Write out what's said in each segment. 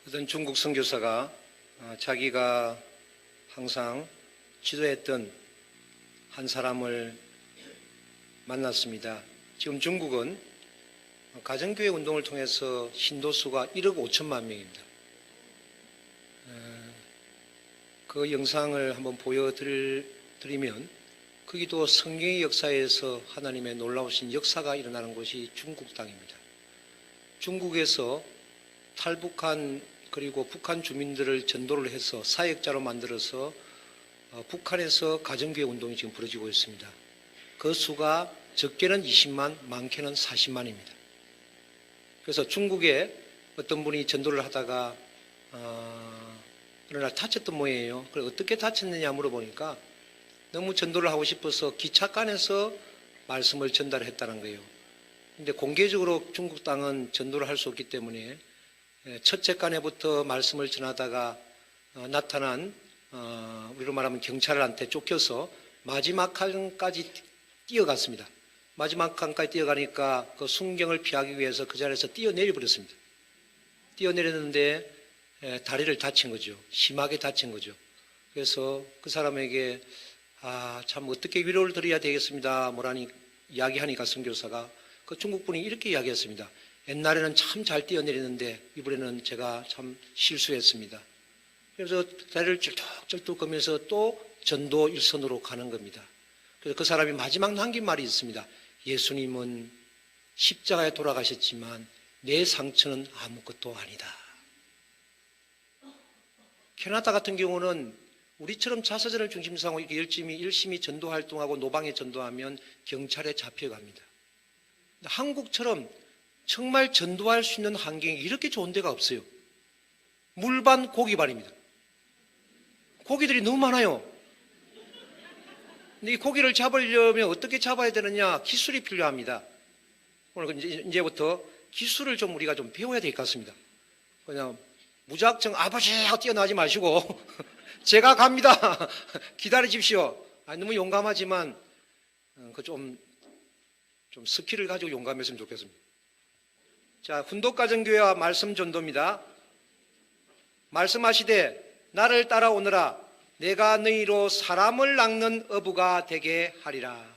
어떤 중국 선교사가 자기가 항상 지도했던 한 사람을 만났습니다. 지금 중국은 가정교회 운동을 통해서 신도수가 1억 5천만 명입니다. 그 영상을 한번 보여드리면 거기도 성경의 역사에서 하나님의 놀라우신 역사가 일어나는 곳이 중국 땅입니다. 중국에서 탈북한 그리고 북한 주민들을 전도를 해서 사역자로 만들어서 북한에서 가정교회 운동이 지금 벌어지고 있습니다. 그 수가 적게는 20만, 많게는 40만입니다. 그래서 중국에 어떤 분이 전도를 하다가 어느 날 다쳤던 모양이에요. 그래서 어떻게 다쳤느냐 물어보니까 너무 전도를 하고 싶어서 기찻간에서 말씀을 전달했다는 거예요. 근데 공개적으로 중국 땅은 전도를 할 수 없기 때문에 첫째 간에부터 말씀을 전하다가 나타난 우리로 말하면 경찰한테 쫓겨서 마지막 칸까지 뛰어갔습니다. 마지막 칸까지 뛰어가니까 그 순경을 피하기 위해서 그 자리에서 뛰어내려 버렸습니다. 뛰어내렸는데 다리를 다친 거죠. 심하게 다친 거죠. 그래서 그 사람에게 참 어떻게 위로를 드려야 되겠습니다. 뭐라니 이야기하니까 선교사가 그 중국분이 이렇게 이야기했습니다. 옛날에는 참 잘 뛰어내리는데 이번에는 제가 참 실수했습니다. 그래서 다리를 쩔뚝쩔뚝 거면서 또 전도 일선으로 가는 겁니다. 그래서 그 사람이 마지막 남긴 말이 있습니다. 예수님은 십자가에 돌아가셨지만 내 상처는 아무것도 아니다. 캐나다 같은 경우는 우리처럼 자서전을 중심으로 이렇게 열심히 전도 활동하고 노방에 전도하면 경찰에 잡혀갑니다. 한국처럼 정말 전도할 수 있는 환경이 이렇게 좋은 데가 없어요. 물반 고기반입니다. 고기들이 너무 많아요. 근데 이 고기를 잡으려면 어떻게 잡아야 되느냐? 기술이 필요합니다. 오늘 이제부터 기술을 좀 우리가 좀 배워야 될 것 같습니다. 그냥 무작정 아버지 하고 뛰어나지 마시고 제가 갑니다. 기다리십시오. 너무 용감하지만 좀 스킬을 가지고 용감했으면 좋겠습니다. 자, 훈독가정교회와 말씀 전도입니다. 말씀하시되 나를 따라오너라. 내가 너희로 사람을 낚는 어부가 되게 하리라.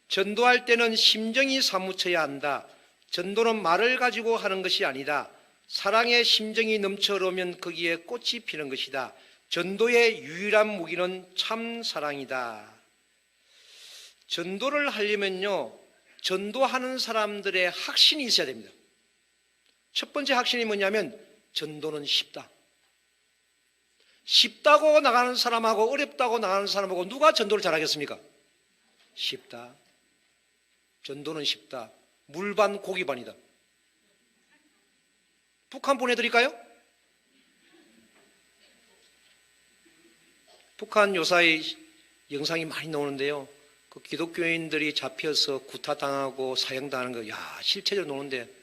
전도할 때는 심정이 사무쳐야 한다. 전도는 말을 가지고 하는 것이 아니다. 사랑의 심정이 넘쳐 흐르면 거기에 꽃이 피는 것이다. 전도의 유일한 무기는 참 사랑이다. 전도를 하려면요, 전도하는 사람들의 확신이 있어야 됩니다. 첫 번째 확신이 뭐냐면 전도는 쉽다. 쉽다고 나가는 사람하고 어렵다고 나가는 사람하고 누가 전도를 잘하겠습니까? 쉽다. 전도는 쉽다. 물반 고기반이다. 북한 보내드릴까요? 북한 요사이 영상이 많이 나오는데요. 그 기독교인들이 잡혀서 구타당하고 사형당하는 거, 실체적으로 나오는데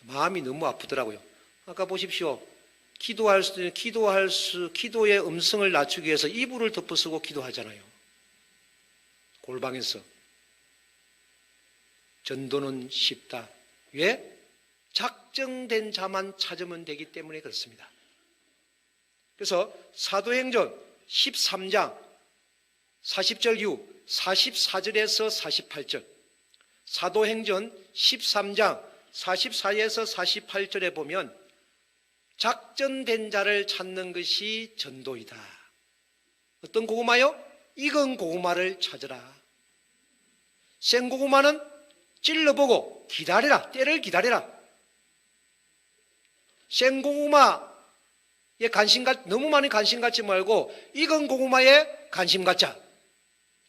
마음이 너무 아프더라고요. 아까 보십시오. 기도의 음성을 낮추기 위해서 이불을 덮어쓰고 기도하잖아요. 골방에서. 전도는 쉽다. 왜? 작정된 자만 찾으면 되기 때문에 그렇습니다. 그래서 사도행전 13장 40절 이후 44절에서 48절, 사도행전 13장 44에서 48절에 보면 작정된 자를 찾는 것이 전도이다. 어떤 고구마요? 익은 고구마를 찾으라. 생고구마는 찔러보고 기다려라. 때를 기다려라. 생고구마에 너무 많이 관심 갖지 말고 익은 고구마에 관심 갖자.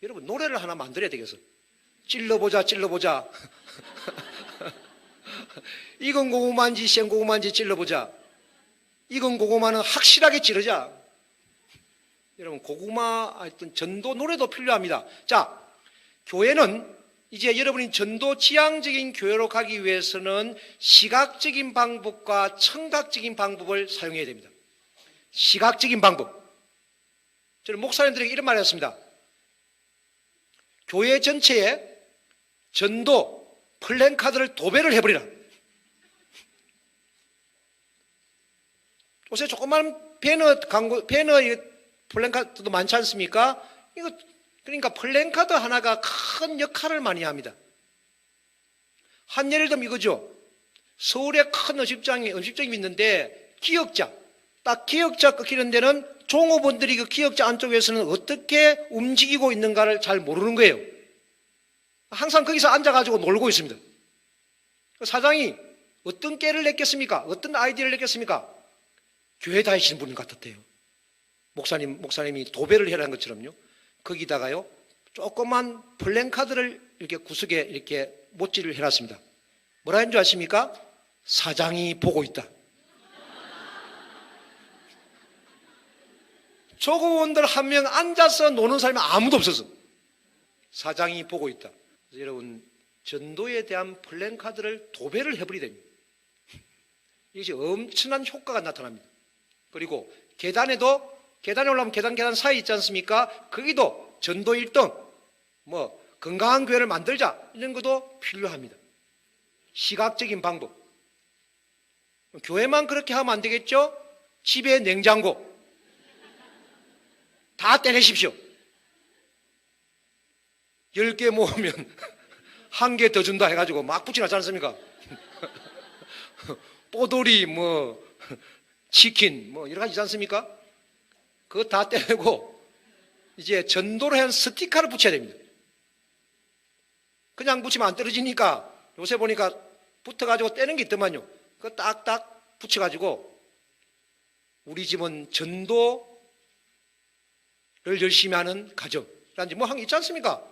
여러분 노래를 하나 만들어야 되겠어. 찔러보자 찔러보자. 익은 고구마인지 생고구마인지 찔러보자. 익은 고구마는 확실하게 찌르자. 여러분 고구마 하여튼 전도 노래도 필요합니다. 자, 교회는 이제 여러분이 전도 지향적인 교회로 가기 위해서는 시각적인 방법과 청각적인 방법을 사용해야 됩니다. 시각적인 방법. 저는 목사님들에게 이런 말을 했습니다. 교회 전체에 전도 플랜카드를 도배를 해버리라. 요새 조그만 배너 광고, 배너 플랜카드도 많지 않습니까? 이거, 그러니까 플랜카드 하나가 큰 역할을 많이 합니다. 한 예를 들면 이거죠. 서울에 큰 음식점이 있는데, 기역자. 딱 기역자 끊기는 데는 종업원들이 그 기역자 안쪽에서는 어떻게 움직이고 있는가를 잘 모르는 거예요. 항상 거기서 앉아가지고 놀고 있습니다. 사장이 어떤 깨를 냈겠습니까? 어떤 아이디어를 냈겠습니까? 교회 다니시는 분 같았대요. 목사님이 도배를 해라는 것처럼요. 거기다가요, 조그만 플랜카드를 이렇게 구석에 이렇게 못질을 해놨습니다. 뭐라 하는 줄 아십니까? 사장이 보고 있다. 조급원들 한 명 앉아서 노는 사람이 아무도 없었어. 사장이 보고 있다. 여러분, 전도에 대한 플랜카드를 도배를 해버리게 됩니다. 이것이 엄청난 효과가 나타납니다. 그리고 계단에 올라가면 계단 사이 있지 않습니까? 거기도 전도 1등, 건강한 교회를 만들자, 이런 것도 필요합니다. 시각적인 방법. 교회만 그렇게 하면 안 되겠죠? 집에 냉장고 다 떼내십시오. 10개 모으면 1개 더 준다 해가지고 막 붙여놨지 않습니까? 뽀돌이, 치킨, 여러 가지 있지 않습니까? 그거 다 떼내고 이제 전도를 한 스티커를 붙여야 됩니다. 그냥 붙이면 안 떨어지니까 요새 보니까 붙어가지고 떼는 게 있더만요. 그거 딱딱 붙여가지고 우리 집은 전도를 열심히 하는 가정. 라든지 한 게 있지 않습니까?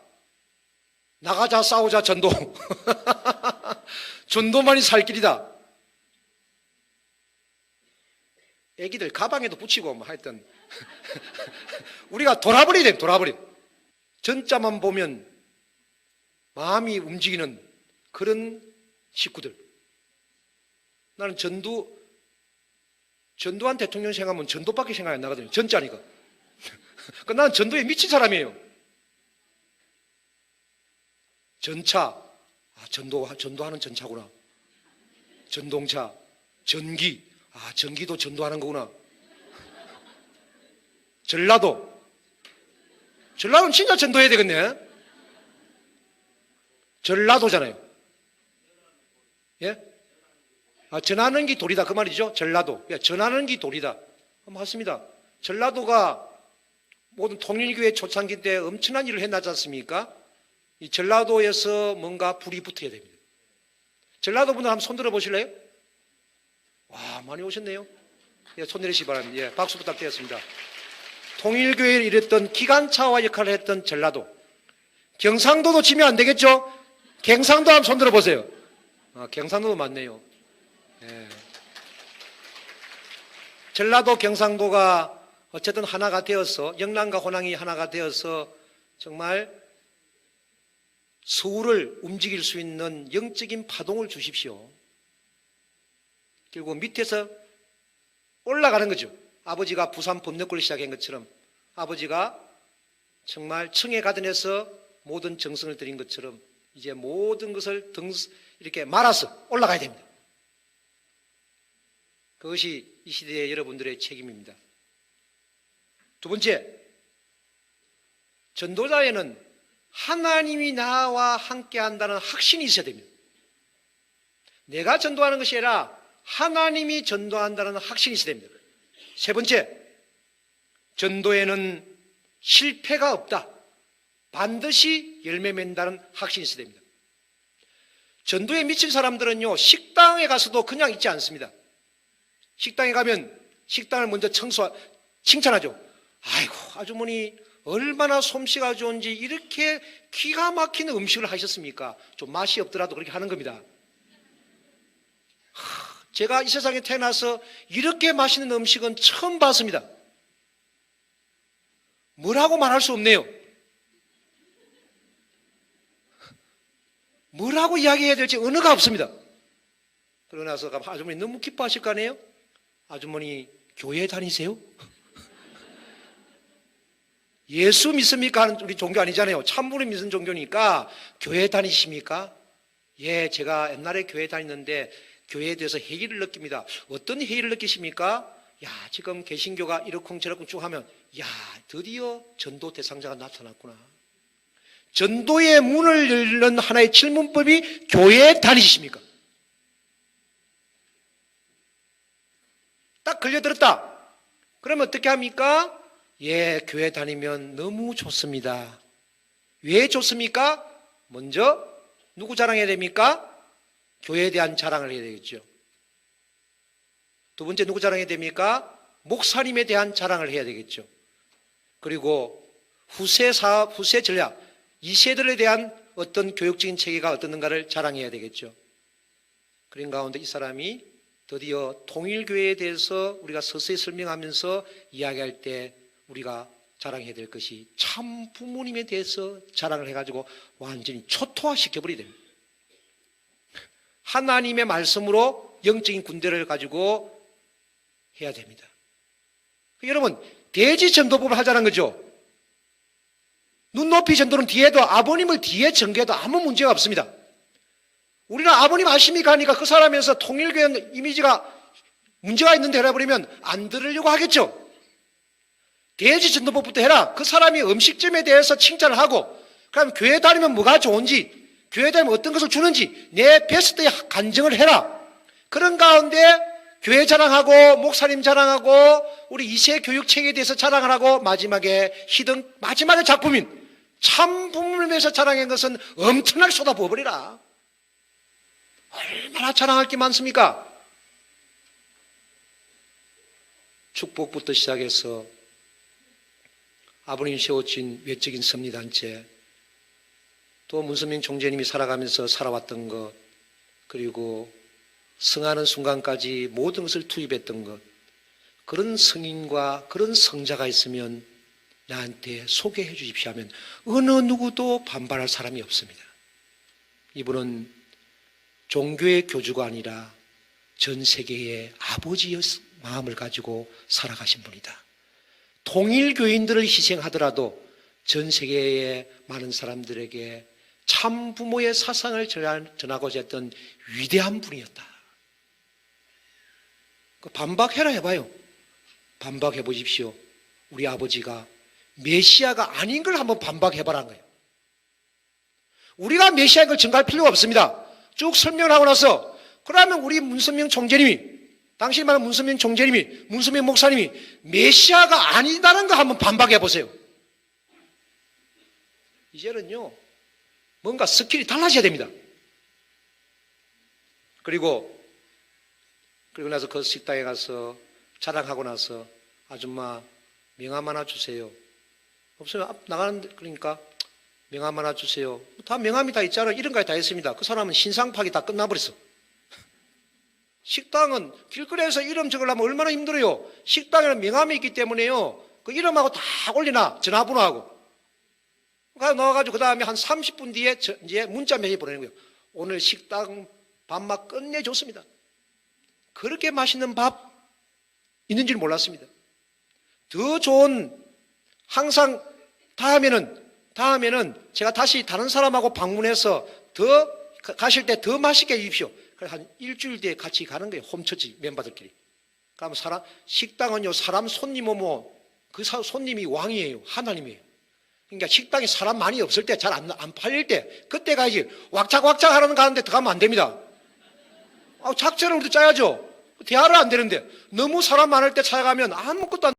나가자 싸우자 전도. 전도만이 살 길이다. 애기들 가방에도 붙이고 하여튼 우리가 돌아버려야 돼. 돌아버려. 전자만 보면 마음이 움직이는 그런 식구들. 나는 전두환 대통령 생각하면 전도밖에 생각이 안 나거든요. 전자니까. 나는 전도에 미친 사람이에요. 전차, 전도하는 전차구나. 전동차, 전기, 전기도 전도하는 거구나. 전라도는 진짜 전도해야 되겠네. 전라도잖아요. 예? 전하는 기 돌이다 그 말이죠. 전라도. 전하는 기 돌이다. 맞습니다. 전라도가 모든 통일교회 초창기 때 엄청난 일을 해놨지 않습니까? 이 전라도에서 뭔가 불이 붙어야 됩니다. 전라도 분들 한번 손 들어 보실래요? 와, 많이 오셨네요. 손 내리시기 바랍니다. 예, 박수 부탁드렸습니다. 통일교회를 이뤘던 기관차와 역할을 했던 전라도. 경상도도 지면 안 되겠죠? 경상도 한번 손 들어 보세요. 경상도도 많네요. 예. 전라도, 경상도가 어쨌든 하나가 되어서, 영남과 호남이 하나가 되어서 정말 서울을 움직일 수 있는 영적인 파동을 주십시오. 그리고 밑에서 올라가는 거죠. 아버지가 부산 법력구를 시작한 것처럼 아버지가 정말 청해 가든에서 모든 정성을 들인 것처럼 이제 모든 것을 이렇게 말아서 올라가야 됩니다. 그것이 이 시대의 여러분들의 책임입니다. 두 번째, 전도자에는 하나님이 나와 함께 한다는 확신이 있어야 됩니다. 내가 전도하는 것이 아니라 하나님이 전도한다는 확신이 있어야 됩니다. 세 번째, 전도에는 실패가 없다. 반드시 열매 맺는다는 확신이 있어야 됩니다. 전도에 미친 사람들은요, 식당에 가서도 그냥 있지 않습니다. 식당에 가면 식당을 먼저 칭찬하죠. 아이고, 아주머니 얼마나 솜씨가 좋은지 이렇게 기가 막힌 음식을 하셨습니까? 좀 맛이 없더라도 그렇게 하는 겁니다. 제가 이 세상에 태어나서 이렇게 맛있는 음식은 처음 봤습니다. 뭐라고 말할 수 없네요. 뭐라고 이야기해야 될지 언어가 없습니다. 그러고 나서 아주머니 너무 기뻐하실 거 아니에요? 아주머니 교회 다니세요? 예수 믿습니까? 하는 우리 종교 아니잖아요. 참으로 믿는 종교니까 교회 다니십니까? 예, 제가 옛날에 교회 다녔는데 교회에 대해서 회의를 느낍니다. 어떤 회의를 느끼십니까? 야, 지금 개신교가 이러쿵저러쿵 쭉 하면, 야, 드디어 전도 대상자가 나타났구나. 전도의 문을 열는 하나의 질문법이 교회 다니십니까? 딱 걸려들었다. 그러면 어떻게 합니까? 예, 교회 다니면 너무 좋습니다. 왜 좋습니까? 먼저 누구 자랑해야 됩니까? 교회에 대한 자랑을 해야 되겠죠. 두 번째 누구 자랑해야 됩니까? 목사님에 대한 자랑을 해야 되겠죠. 그리고 후세 전략, 이 세대에 대한 어떤 교육적인 체계가 어떻는가를 자랑해야 되겠죠. 그런 가운데 이 사람이 드디어 통일교회에 대해서 우리가 서서히 설명하면서 이야기할 때 우리가 자랑해야 될 것이 참 부모님에 대해서 자랑을 해가지고 완전히 초토화시켜버려야 됩니다. 하나님의 말씀으로 영적인 군대를 가지고 해야 됩니다. 여러분, 대지 전도법을 하자는 거죠. 눈높이 전도는 뒤에도, 아버님을 뒤에 전개해도 아무 문제가 없습니다. 우리는 아버님 아십니까 하니까 그 사람에서 통일교회 이미지가 문제가 있는데 해버리면 안 들으려고 하겠죠. 대지 전도법부터 해라. 그 사람이 음식점에 대해서 칭찬을 하고, 그럼 교회 다니면 뭐가 좋은지, 교회 다니면 어떤 것을 주는지 내 베스트에 간증을 해라. 그런 가운데 교회 자랑하고 목사님 자랑하고 우리 이세 교육 체계에 대해서 자랑을 하고 마지막에 히든 마지막의 작품인 참 부모님에 대해서 자랑한 것은 엄청나게 쏟아부어버리라. 얼마나 자랑할 게 많습니까? 축복부터 시작해서 아버님이 세워진 외적인 섭리단체, 또 문선명 총재님이 살아가면서 살아왔던 것, 그리고 성하는 순간까지 모든 것을 투입했던 것, 그런 성인과 그런 성자가 있으면 나한테 소개해 주십시오 하면 어느 누구도 반발할 사람이 없습니다. 이분은 종교의 교주가 아니라 전 세계의 아버지의 마음을 가지고 살아가신 분이다. 통일교인들을 희생하더라도 전 세계의 많은 사람들에게 참 부모의 사상을 전하고자 했던 위대한 분이었다. 반박해라 해봐요. 반박해 보십시오. 우리 아버지가 메시아가 아닌 걸 한번 반박해봐라는 거예요. 우리가 메시아인 걸 증거할 필요가 없습니다. 쭉 설명을 하고 나서 그러면 우리 문선명 총재님이, 당신이 말하는 문선명 총재님이, 문선명 목사님이 메시아가 아니다는 거 한번 반박해 보세요. 이제는요 뭔가 스킬이 달라져야 됩니다. 그리고 나서 그 식당에 가서 자랑하고 나서 아줌마 명함 하나 주세요. 없으면 나가는데 그러니까 명함 하나 주세요. 다 명함이 다 있잖아요. 이런 거 다 했습니다. 그 사람은 신상 파기 다 끝나버렸어. 식당은 길거리에서 이름 적으려면 얼마나 힘들어요. 식당에는 명함이 있기 때문에요. 그 이름하고 다 올리나 전화번호하고. 나와가지고 그 다음에 한 30분 뒤에 이제 문자 메시지 보내는 거예요. 오늘 식당 밥맛 끝내줬습니다. 그렇게 맛있는 밥 있는 줄 몰랐습니다. 더 좋은, 항상 다음에는 제가 다시 다른 사람하고 방문해서 더 가실 때 더 맛있게 해주십시오. 그래서 한 일주일 뒤에 같이 가는 거예요. 홈처치 멤버들끼리. 그럼 식당은요, 사람 손님은 그 손님이 왕이에요. 하나님이에요. 그러니까 식당에 사람 많이 없을 때, 잘 안 팔릴 때, 그때 가야지. 왁작왁작 하려는 가는데 들어가면 안 됩니다. 작전을 우리도 짜야죠. 대화를 안 되는데, 너무 사람 많을 때 찾아가면 아무것도 안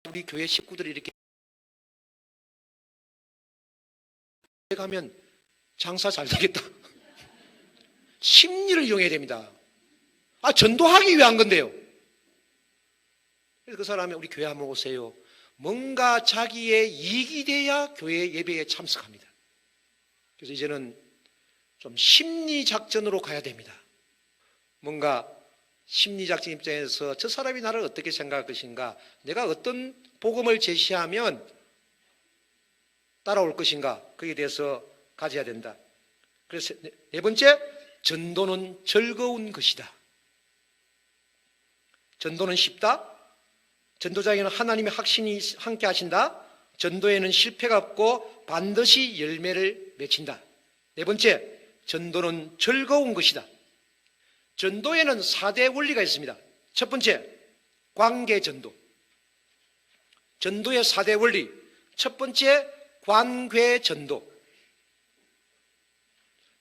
우리 교회 식구들이 이렇게 가면 장사 잘 되겠다. 심리를 이용해야 됩니다. 전도하기 위한 건데요. 그래서 그 사람이 우리 교회 한번 오세요. 뭔가 자기의 이익이 돼야 교회 예배에 참석합니다. 그래서 이제는 좀 심리작전으로 가야 됩니다. 뭔가 심리작전 입장에서 저 사람이 나를 어떻게 생각할 것인가, 내가 어떤 복음을 제시하면 따라올 것인가, 거기에 대해서 가져야 된다. 그래서 네 번째, 전도는 즐거운 것이다. 전도는 쉽다. 전도자에게는 하나님의 확신이 함께 하신다. 전도에는 실패가 없고 반드시 열매를 맺힌다. 네 번째, 전도는 즐거운 것이다. 전도에는 4대 원리가 있습니다. 첫 번째, 관계전도. 전도의 4대 원리. 첫 번째, 관계전도.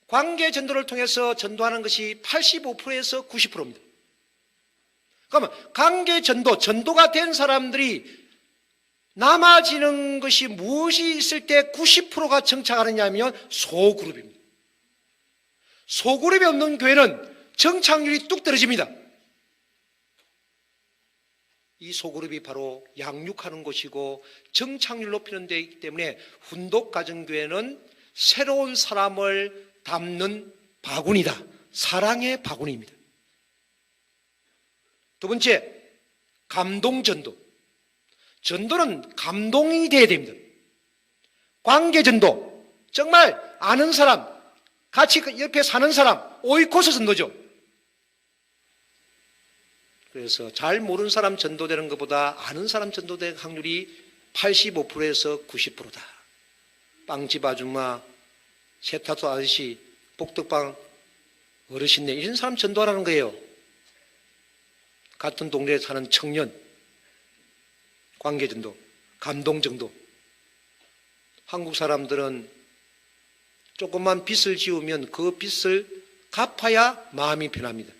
관계전도를 통해서 전도하는 것이 85%에서 90%입니다. 그러면 관계전도, 전도가 된 사람들이 남아지는 것이 무엇이 있을 때 90%가 정착하느냐 하면 소그룹입니다. 소그룹이 없는 교회는 정착률이 뚝 떨어집니다. 이 소그룹이 바로 양육하는 곳이고 정착률 높이는 데이기 때문에 훈독가정교회는 새로운 사람을 담는 바구니다. 사랑의 바구니입니다. 두 번째, 감동전도. 전도는 감동이 되어야 됩니다. 관계전도. 정말 아는 사람, 같이 옆에 사는 사람, 오이코스 전도죠. 그래서 잘 모르는 사람 전도되는 것보다 아는 사람 전도될 확률이 85%에서 90%다. 빵집 아줌마, 세탁소 아저씨, 복덕방 어르신네 이런 사람 전도하라는 거예요. 같은 동네에 사는 청년, 관계전도, 감동전도. 한국 사람들은 조금만 빚을 지우면 그 빚을 갚아야 마음이 편합니다.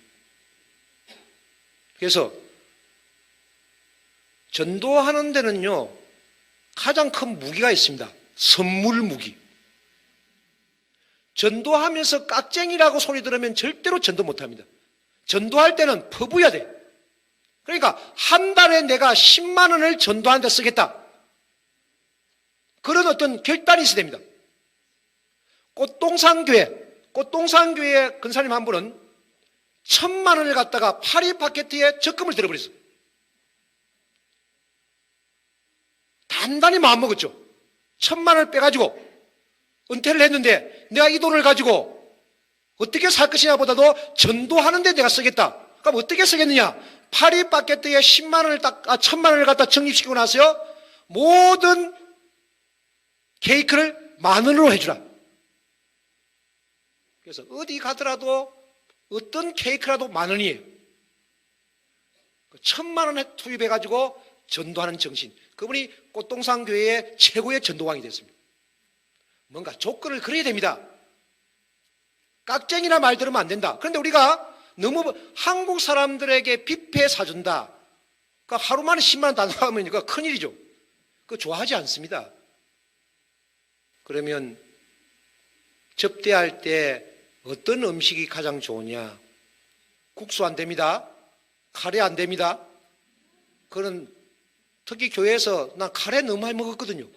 그래서 전도하는 데는요, 가장 큰 무기가 있습니다. 선물 무기. 전도하면서 깍쟁이라고 소리 들으면 절대로 전도 못합니다. 전도할 때는 퍼부어야 돼. 그러니까 한 달에 내가 10만 원을 전도하는 데 쓰겠다. 그런 어떤 결단이 있어야 됩니다. 꽃동산교회 근사님 한 분은 1,000만 원을 갖다가 파리바게트에 적금을 들어버렸어요. 단단히 마음먹었죠. 1,000만 원을 빼가지고 은퇴를 했는데 내가 이 돈을 가지고 어떻게 살 것이냐 보다도 전도하는데 내가 쓰겠다. 그럼 어떻게 쓰겠느냐? 파리바게트에 1,000만 원을 갖다 적립시키고 나서요, 모든 케이크를 10,000원으로 해주라. 그래서 어디 가더라도 어떤 케이크라도 10,000원이에요. 1,000만 원에 투입해가지고 전도하는 정신. 그분이 꽃동산 교회의 최고의 전도왕이 됐습니다. 뭔가 조건을 그려야 됩니다. 깍쟁이나 말 들으면 안 된다. 그런데 우리가 너무 한국 사람들에게 뷔페 사준다. 그러니까 하루 만에 10만 원 다 나가면 이거 큰일이죠. 그거 좋아하지 않습니다. 그러면 접대할 때 어떤 음식이 가장 좋으냐? 국수 안 됩니다. 카레 안 됩니다. 그런 특히 교회에서 난 카레 너무 많이 먹었거든요.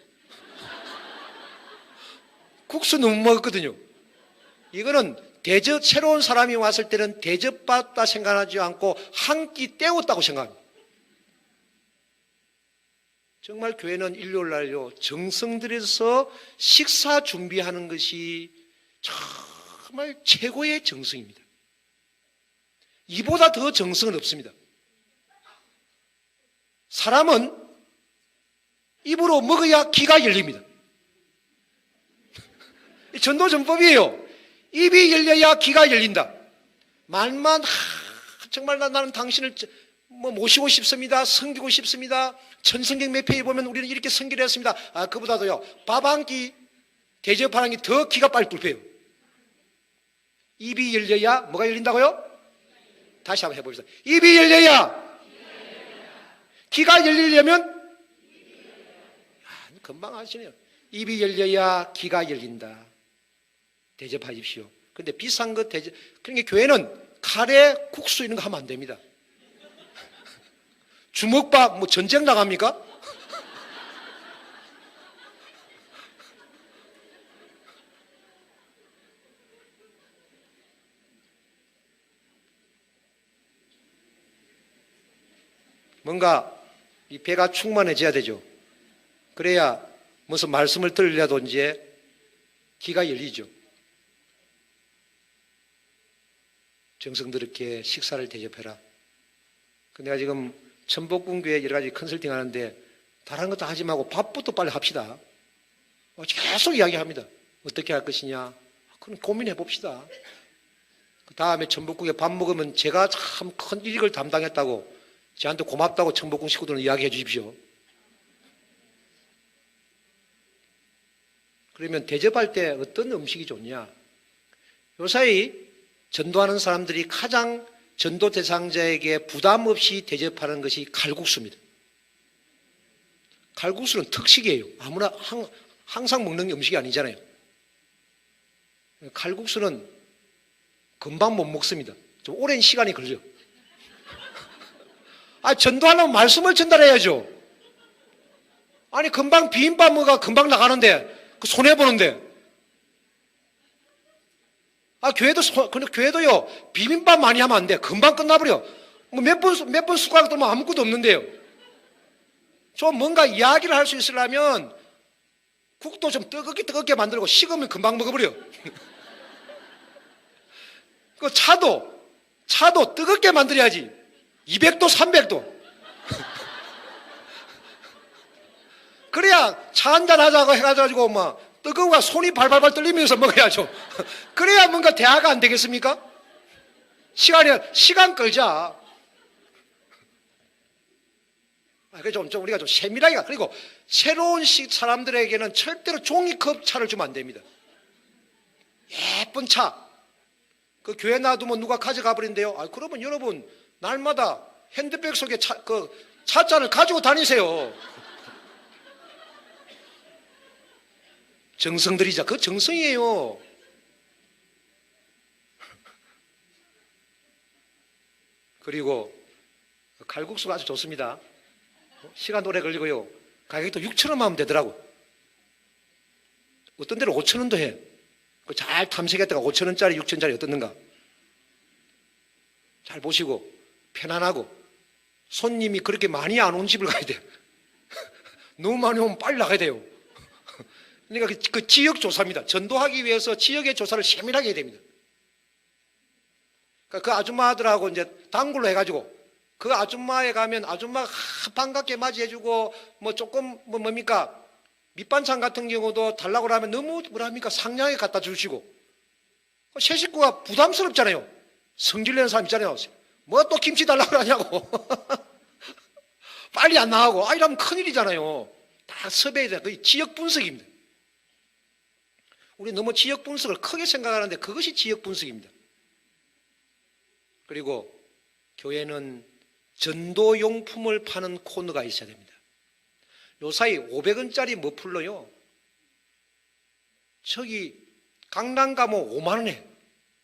국수 너무 먹었거든요. 이거는 새로운 사람이 왔을 때는 대접받다 생각하지 않고 한 끼 때웠다고 생각합니다. 정말 교회는 일요일 날요, 정성 들여서 식사 준비하는 것이 정말 최고의 정성입니다. 이보다 더 정성은 없습니다. 사람은 입으로 먹어야 귀가 열립니다. 전도전법이에요. 입이 열려야 귀가 열린다. 말만 정말 나는 당신을 모시고 싶습니다. 섬기고 싶습니다. 천성경 몇 페이지 보면 우리는 이렇게 섬기를 했습니다. 그보다도요, 밥 한 끼 대접하는 게 더 귀가 빨리 뚫려요. 입이 열려야 뭐가 열린다고요? 다시 한번 해봅시다. 입이 열려야 귀가 열리려면 금방 하시네요. 입이 열려야 귀가 열린다. 대접하십시오. 그런데 비싼 것 대접, 그러니까 교회는 카레, 국수 이런 거 하면 안 됩니다. 주먹밥, 전쟁 나갑니까? 뭔가 이 배가 충만해져야 되죠. 그래야 무슨 말씀을 들으려도 이제 귀가 열리죠. 정성스럽게 식사를 대접해라. 내가 지금 천복궁교회 여러 가지 컨설팅 하는데 다른 것도 하지 말고 밥부터 빨리 합시다. 계속 이야기합니다. 어떻게 할 것이냐. 그럼 고민해 봅시다. 그 다음에 천복궁에 밥 먹으면 제가 참 큰 일익을 담당했다고 저한테 고맙다고 천복궁 식구들은 이야기해 주십시오. 그러면 대접할 때 어떤 음식이 좋냐. 요사이 전도하는 사람들이 가장 전도 대상자에게 부담 없이 대접하는 것이 칼국수입니다. 칼국수는 특식이에요. 아무나 항상 먹는 음식이 아니잖아요. 칼국수는 금방 못 먹습니다. 좀 오랜 시간이 걸려요. 전도하려면 말씀을 전달해야죠. 아니, 금방 비빔밥 먹어가 금방 나가는데, 손해보는데. 교회도요, 비빔밥 많이 하면 안 돼. 금방 끝나버려. 몇 번 숟가락 들면 아무것도 없는데요. 좀 뭔가 이야기를 할 수 있으려면 국도 좀 뜨겁게 만들고 식으면 금방 먹어버려. 그 차도 뜨겁게 만들어야지. 200도, 300도. 그래야 차 한잔 하자고 해가지고 뜨거워 손이 발발발 떨리면서 먹어야죠. 그래야 뭔가 대화가 안 되겠습니까? 시간 끌자. 그래서 우리가 좀 세밀하게, 그리고 새로운 사람들에게는 절대로 종이컵 차를 주면 안 됩니다. 예쁜 차. 그 교회 놔두면 누가 가져가 버린대요. 그러면 여러분, 날마다 핸드백 속에 차잔을 가지고 다니세요. 정성들이자, 그 정성이에요. 그리고 칼국수가 아주 좋습니다. 시간 오래 걸리고요. 가격도 6,000원만 하면 되더라고. 어떤 데는 5,000원도 해. 잘 탐색했다가 5,000원짜리, 6,000원짜리 어떻는가. 잘 보시고 편안하고 손님이 그렇게 많이 안 온 집을 가야 돼요. 너무 많이 오면 빨리 나가야 돼요. 그러니까 그 지역 조사입니다. 전도하기 위해서 지역의 조사를 세밀하게 해야 됩니다. 그러니까 그 아줌마들하고 이제 단골로 해가지고 그 아줌마에 가면 아줌마가 반갑게 맞이해주고 조금 뭡니까 밑반찬 같은 경우도 달라고 하면 너무 상냥하게 갖다 주시고 새 식구가 부담스럽잖아요. 성질내는 사람 있잖아요. 또 김치 달라고 하냐고. 빨리 안 나가고 이러면 큰일이잖아요. 다 섭외해야 돼. 그게 지역 분석입니다. 우리 너무 지역 분석을 크게 생각하는데 그것이 지역 분석입니다. 그리고 교회는 전도용품을 파는 코너가 있어야 됩니다. 요사이 500원짜리 머플러요. 저기 강남 가면 5만 원에.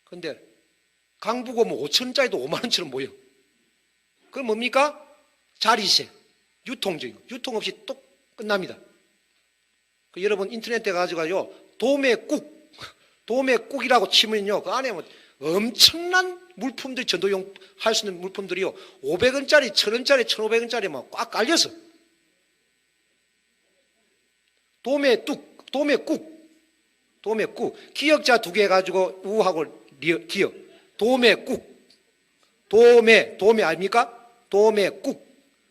근데 강북 오면 5,000원짜리도 5만 원처럼 보여. 그럼 뭡니까? 자리세, 유통적이고 유통 없이 또 끝납니다. 여러분 인터넷에 가지고요 도매국이라고 치면요 그 안에 엄청난 물품들이 전도용 할 수 있는 물품들이요 500원짜리, 1,000원짜리, 1,500원짜리 막 꽉 깔려서 도매국 기역자 2개 가지고 우하고 기역 도매국 도매 아닙니까? 도매국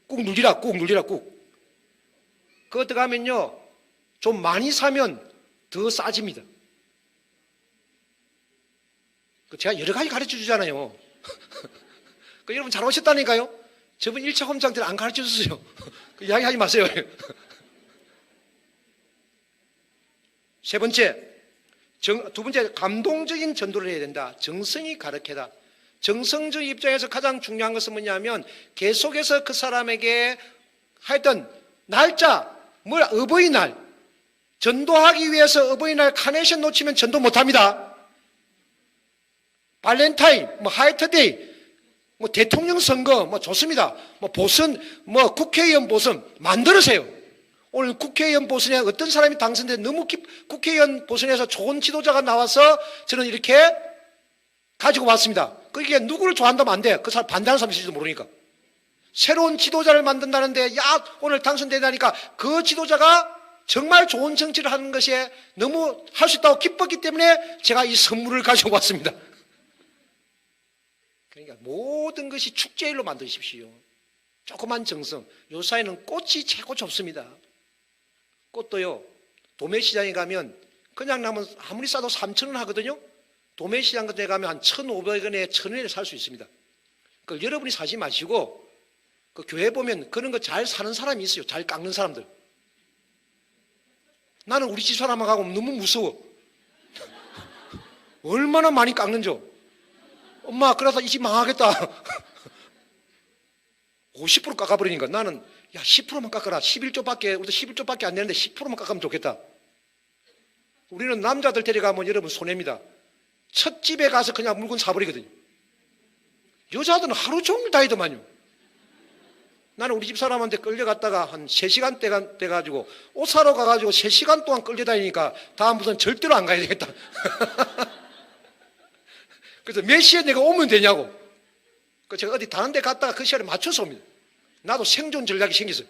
꾹 눌리라 꾹 그거 들어가면요 좀 많이 사면 더 싸집니다. 제가 여러 가지 가르쳐 주잖아요. 여러분 잘 오셨다니까요. 저번 1차 홈장 때는 안 가르쳐 줬어요. 이야기하지 마세요. 두 번째 감동적인 전도를 해야 된다. 정성이 가르쳐다. 정성적 입장에서 가장 중요한 것은 뭐냐면 계속해서 그 사람에게 하여튼 날짜 어버이날 전도하기 위해서 어버이날 카네이션 놓치면 전도 못합니다. 발렌타인, 화이트데이, 대통령 선거, 좋습니다. 보선, 국회의원 보선 만들으세요. 오늘 국회의원 보선에 어떤 사람이 당선돼 너무 국회의원 보선에서 좋은 지도자가 나와서 저는 이렇게 가지고 왔습니다. 그게 누구를 좋아한다면 안 돼. 그 사람 반대하는 사람이 있을지도 모르니까. 새로운 지도자를 만든다는데, 오늘 당선되다니까 그 지도자가 정말 좋은 정치를 하는 것에 너무 할 수 있다고 기뻤기 때문에 제가 이 선물을 가지고 왔습니다. 그러니까 모든 것이 축제일로 만드십시오. 조그만 정성. 요 사이는 꽃이 최고 좁습니다. 꽃도요, 도매시장에 가면 그냥 나면 아무리 싸도 3,000원 하거든요. 도매시장 같은 데 가면 한 1,500원에 1,000원에 살 수 있습니다. 그걸 여러분이 사지 마시고, 그 교회 보면 그런 거 잘 사는 사람이 있어요. 잘 깎는 사람들. 나는 우리 집 사람하고 가고 너무 무서워. 얼마나 많이 깎는 줄. 엄마, 그러다 이 집 망하겠다. 50% 깎아버리니까 나는, 야, 10%만 깎아라. 11조밖에, 우리도 11조밖에 안 되는데 10%만 깎으면 좋겠다. 우리는 남자들 데려가면 여러분 손해입니다. 첫 집에 가서 그냥 물건 사버리거든요. 여자들은 하루 종일 다니더만요. 나는 우리 집 사람한테 끌려갔다가 한 3시간 돼가지고 옷 사러 가가지고 3시간 동안 끌려다니니까 다음부터는 절대로 안 가야 되겠다. 그래서 몇 시에 내가 오면 되냐고. 제가 어디 다른 데 갔다가 그 시간에 맞춰서 옵니다. 나도 생존 전략이 생겼어요.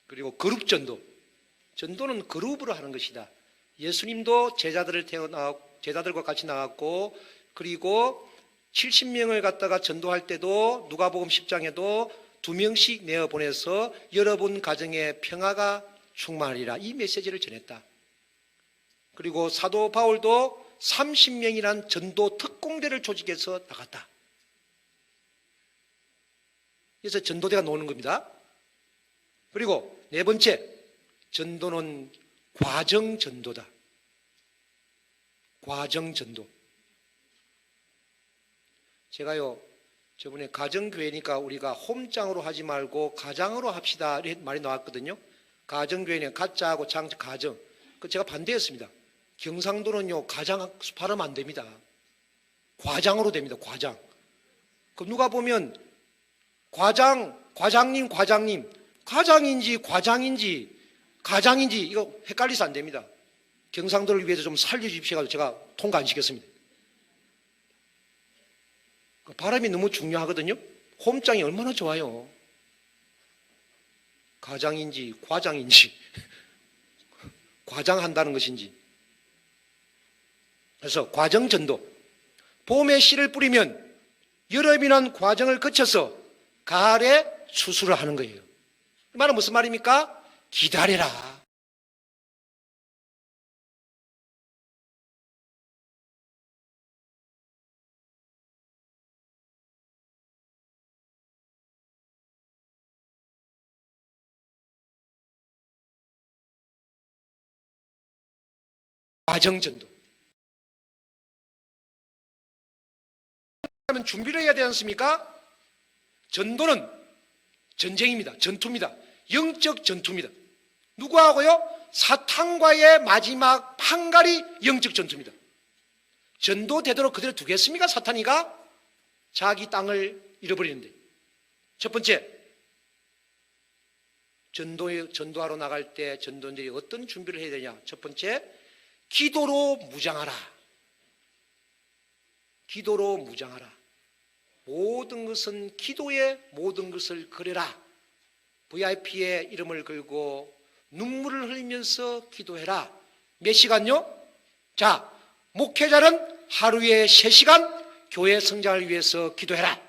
그리고 그룹 전도. 전도는 그룹으로 하는 것이다. 예수님도 제자들과 같이 나왔고, 그리고 70명을 갖다가 전도할 때도 누가복음 10장에도 2명씩 내어 보내서 여러분 가정에 평화가 충만하리라, 이 메시지를 전했다. 그리고 사도 바울도 30명이란 전도 특공대를 조직해서 나갔다. 그래서 전도대가 나오는 겁니다. 그리고 네 번째, 전도는 과정 전도다. 과정 전도. 제가요, 저번에 가정교회니까 우리가 홈장으로 하지 말고 가장으로 합시다, 이런 말이 나왔거든요. 가정교회는 가짜하고 가정. 제가 반대했습니다. 경상도는요, 가장 발음 안 됩니다. 과장으로 됩니다. 과장. 그럼 누가 보면 과장님, 과장인지 과장인지 가장인지 이거 헷갈리서 안 됩니다. 경상도를 위해서 좀 살려주십시오. 제가 통과 안 시켰습니다. 발음이 너무 중요하거든요. 홈장이 얼마나 좋아요. 가장인지 과장인지 과장한다는 것인지. 그래서 과정전도. 봄에 씨를 뿌리면 여름이란 과정을 거쳐서 가을에 추수를 하는 거예요. 이 말은 무슨 말입니까? 기다려라. 과정전도. 그러면 준비를 해야 되지 않습니까? 전도는 전쟁입니다. 전투입니다. 영적 전투입니다. 누구하고요? 사탄과의 마지막 판갈이 영적 전투입니다. 전도 되도록 그대로 두겠습니까? 사탄이가 자기 땅을 잃어버리는데. 첫 번째, 전도하러 나갈 때 전도인들이 어떤 준비를 해야 되냐? 첫 번째, 기도로 무장하라. 기도로 무장하라. 모든 것은 기도에 모든 것을 걸어라. VIP의 이름을 걸고 눈물을 흘리면서 기도해라. 몇 시간요? 자, 목회자는 하루에 3시간 교회 성장을 위해서 기도해라.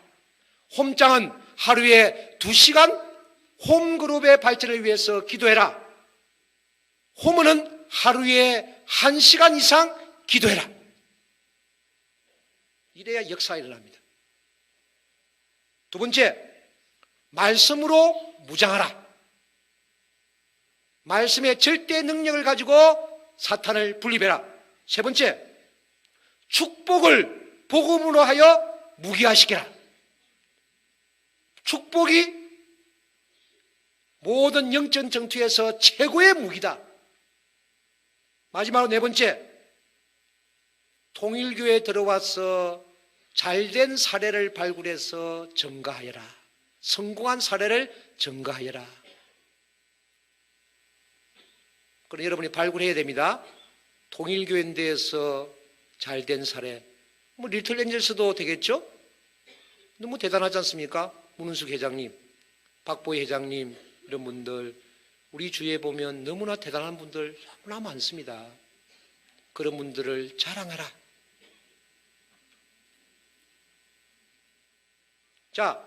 홈장은 하루에 2시간 홈그룹의 발전을 위해서 기도해라. 홈은 하루에 1시간 이상 기도해라. 이래야 역사가 일어납니다. 두 번째, 말씀으로 무장하라. 말씀의 절대 능력을 가지고 사탄을 분리해라. 세 번째, 축복을 복음으로 하여 무기화시켜라. 축복이 모든 영적 전투에서 최고의 무기다. 마지막으로 네 번째, 통일교회에 들어와서 잘된 사례를 발굴해서 증거하여라. 성공한 사례를 증거하여라. 그럼 여러분이 발굴해야 됩니다. 통일교회에서 잘된 사례. 리틀 엔젤스도 되겠죠? 너무 대단하지 않습니까? 문은숙 회장님, 박보희 회장님, 이런 분들, 우리 주위에 보면 너무나 대단한 분들 너무나 많습니다. 그런 분들을 자랑하라. 자,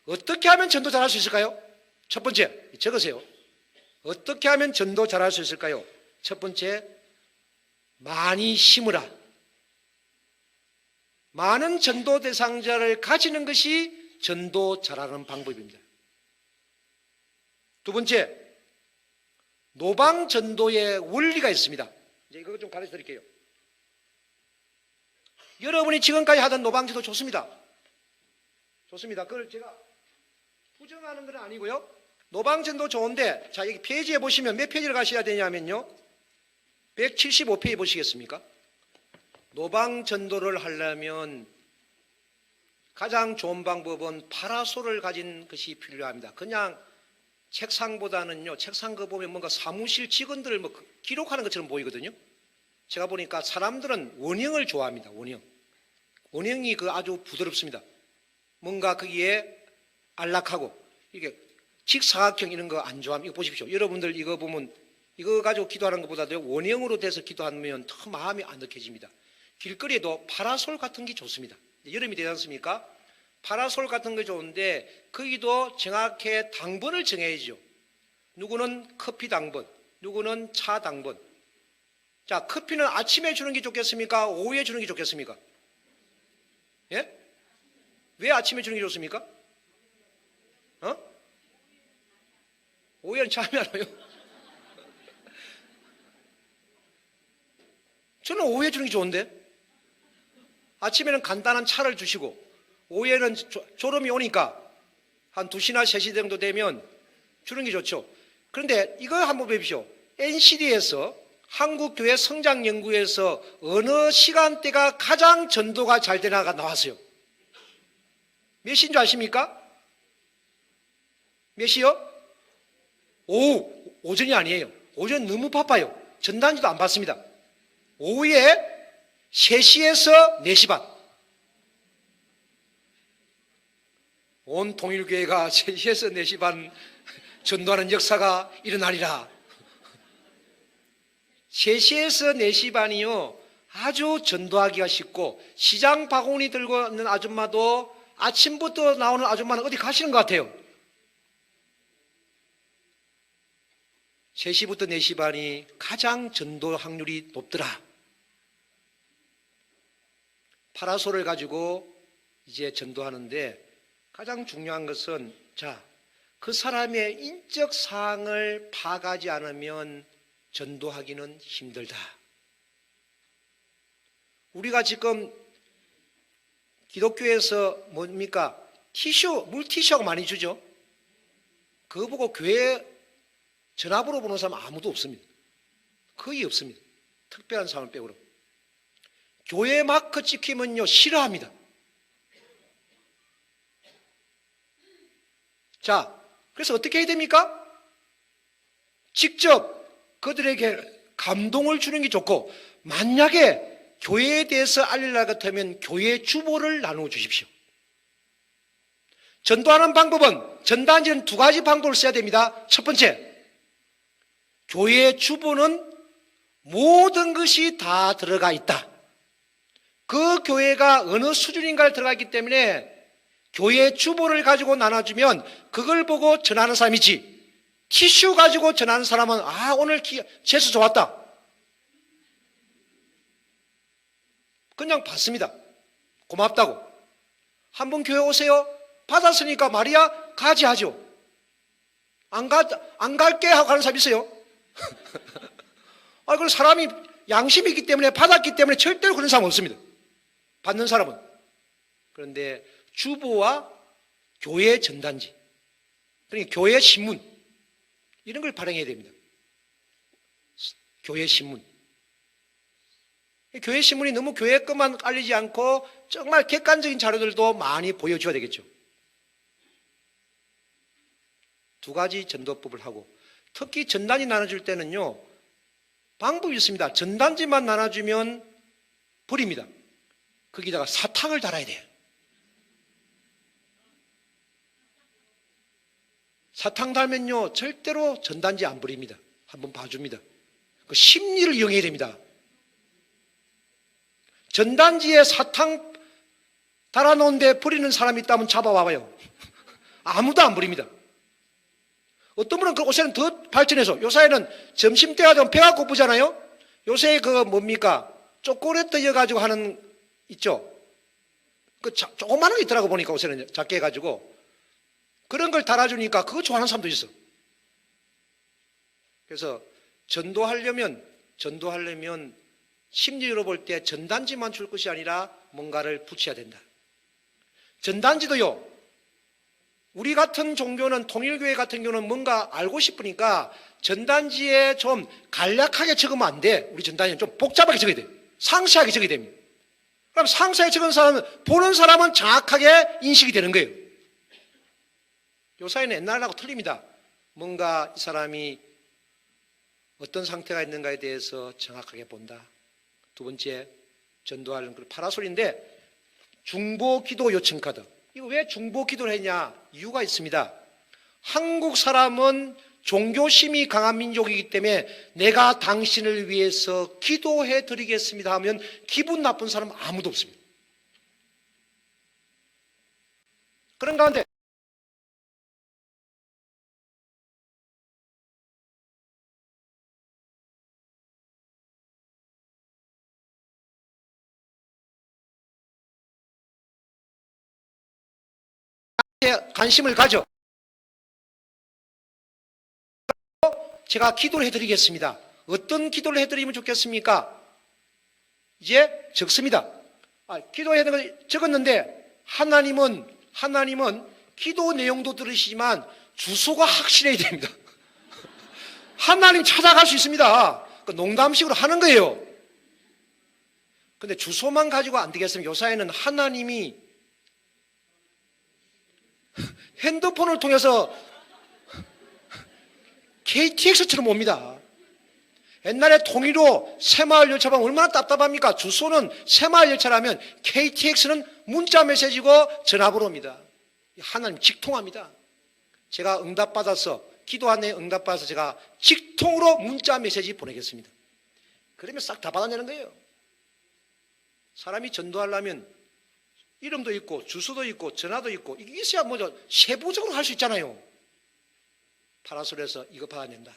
어떻게 하면 전도 잘할 수 있을까요? 첫 번째, 적으세요. 어떻게 하면 전도 잘할 수 있을까요? 첫 번째, 많이 심으라. 많은 전도 대상자를 가지는 것이 전도 잘하는 방법입니다. 두 번째, 노방 전도의 원리가 있습니다. 이제 이거 좀 가르쳐 드릴게요. 여러분이 지금까지 하던 노방 전도 좋습니다. 좋습니다. 그걸 제가 부정하는 건 아니고요. 노방 전도 좋은데, 자, 여기 페이지에 보시면 몇 페이지를 가셔야 되냐면요. 175페이지 보시겠습니까? 노방 전도를 하려면 가장 좋은 방법은 파라솔을 가진 것이 필요합니다. 그냥 책상보다는요, 책상 그 보면 뭔가 사무실 직원들을 뭐 기록하는 것처럼 보이거든요. 제가 보니까 사람들은 원형을 좋아합니다. 원형이 그 아주 부드럽습니다. 뭔가 거기에 안락하고, 이게 직사각형 이런 거 안 좋아합니다. 이거 보십시오. 여러분들 이거 보면 이거 가지고 기도하는 것보다도 원형으로 돼서 기도하면 더 마음이 안락해집니다. 길거리에도 파라솔 같은 게 좋습니다. 여름이 되지 않습니까? 파라솔 같은 게 좋은데 거기도 정확히 당번을 정해야죠. 누구는 커피 당번, 누구는 차 당번. 자, 커피는 아침에 주는 게 좋겠습니까? 오후에 주는 게 좋겠습니까? 예? 왜 아침에 주는 게 좋습니까? 오후에는 잠이 안 와요. 저는 오후에 주는 게 좋은데, 아침에는 간단한 차를 주시고 오후에는 졸음이 오니까 한 2시나 3시 정도 되면 주는 게 좋죠. 그런데 이거 한번 보십시오. NCD에서 한국교회 성장연구에서 어느 시간대가 가장 전도가 잘 되나가 나왔어요. 몇 시인 줄 아십니까? 몇 시요? 오전이 아니에요. 오전 너무 바빠요. 전단지도 안 받습니다. 오후에 3시에서 4시 반. 온 통일교회가 3시에서 4시 반 전도하는 역사가 일어나리라. 3시에서 4시 반이요, 아주 전도하기가 쉽고, 시장 바구니 들고 있는 아줌마도 아침부터 나오는 아줌마는 어디 가시는 것 같아요. 3시부터 4시 반이 가장 전도 확률이 높더라. 파라솔을 가지고 이제 전도하는데 가장 중요한 것은, 자, 그 사람의 인적 사항을 파악하지 않으면 전도하기는 힘들다. 우리가 지금 기독교에서 뭡니까? 물티슈하고 많이 주죠? 그거 보고 교회 전화번호 보는 사람 아무도 없습니다. 거의 없습니다. 특별한 사람을 빼고는. 교회 마크 찍히면요, 싫어합니다. 자, 그래서 어떻게 해야 됩니까? 직접 그들에게 감동을 주는 게 좋고, 만약에 교회에 대해서 알리려 같으면 교회 주보를 나누어 주십시오. 전도하는 방법은, 전단지는 2가지 방법을 써야 됩니다. 첫 번째, 교회 주보는 모든 것이 다 들어가 있다. 그 교회가 어느 수준인가를 들어가 있기 때문에 교회 주보를 가지고 나눠주면 그걸 보고 전하는 사람이지, 티슈 가지고 전하는 사람은 오늘 재수 좋았다, 그냥 받습니다. 고맙다고. 한번 교회 오세요. 받았으니까 말이야 가지 하죠. 안 갈게 하고 가는 사람 있어요. 그럼 사람이 양심이 있기 때문에, 받았기 때문에 절대로 그런 사람 없습니다. 받는 사람은. 그런데 주보와 교회 전단지, 그러니까 교회 신문, 이런 걸 발행해야 됩니다. 교회 신문. 교회 신문이 너무 교회 것만 알리지 않고 정말 객관적인 자료들도 많이 보여줘야 되겠죠. 2가지 전도법을 하고, 특히 전단지 나눠줄 때는요, 방법이 있습니다. 전단지만 나눠주면 버립니다. 거기다가 사탕을 달아야 돼요. 사탕 달면요, 절대로 전단지 안 버립니다. 한번 봐줍니다. 그 심리를 이용해야 됩니다. 전단지에 사탕 달아놓은데 버리는 사람이 있다면 잡아와봐요. 아무도 안 버립니다. 어떤 분은 그 요새는 더 발전해서, 요새는 점심때가 되면 배가 고프잖아요. 요새 그 뭡니까? 초콜릿 넣어가지고 하는, 있죠? 그 조그마한 거 있더라고 보니까 요새는 작게 해가지고. 그런 걸 달아주니까 그거 좋아하는 사람도 있어. 그래서 전도하려면 심리로 볼 때 전단지만 줄 것이 아니라 뭔가를 붙여야 된다. 전단지도요, 우리 같은 종교는, 통일교회 같은 경우는 뭔가 알고 싶으니까 전단지에 좀 간략하게 적으면 안 돼. 우리 전단지는 좀 복잡하게 적어야 돼. 상세하게 적어야 됩니다. 그럼 상세하게 적은 사람은, 보는 사람은 정확하게 인식이 되는 거예요. 요 사회는 옛날하고 틀립니다. 뭔가 이 사람이 어떤 상태가 있는가에 대해서 정확하게 본다. 두 번째, 전도하는 그 파라솔인데, 중보 기도 요청 카드. 이거 왜 중보 기도를 했냐? 이유가 있습니다. 한국 사람은 종교심이 강한 민족이기 때문에 내가 당신을 위해서 기도해 드리겠습니다 하면 기분 나쁜 사람은 아무도 없습니다. 그런 가운데 관심을 가져 제가 기도를 해드리겠습니다. 어떤 기도를 해드리면 좋겠습니까? 이제 적습니다. 기도해야 되는 거 적었는데 하나님은 기도 내용도 들으시지만 주소가 확실해야 됩니다. 하나님 찾아갈 수 있습니다. 농담식으로 하는 거예요. 근데 주소만 가지고 안 되겠습니다. 요 사회는 하나님이 핸드폰을 통해서 KTX처럼 옵니다. 옛날에 통일호 새마을 열차방 얼마나 답답합니까? 주소는 새마을 열차라면 KTX는 문자 메시지고 전화번호 옵니다. 하나님 직통합니다. 제가 응답받아서, 기도한 내 응답받아서 제가 직통으로 문자 메시지 보내겠습니다. 그러면 싹 다 받아내는 거예요. 사람이 전도하려면 이름도 있고 주소도 있고 전화도 있고 이게 있어야 뭐죠? 세부적으로 할 수 있잖아요. 파라솔에서 이거 받아낸다.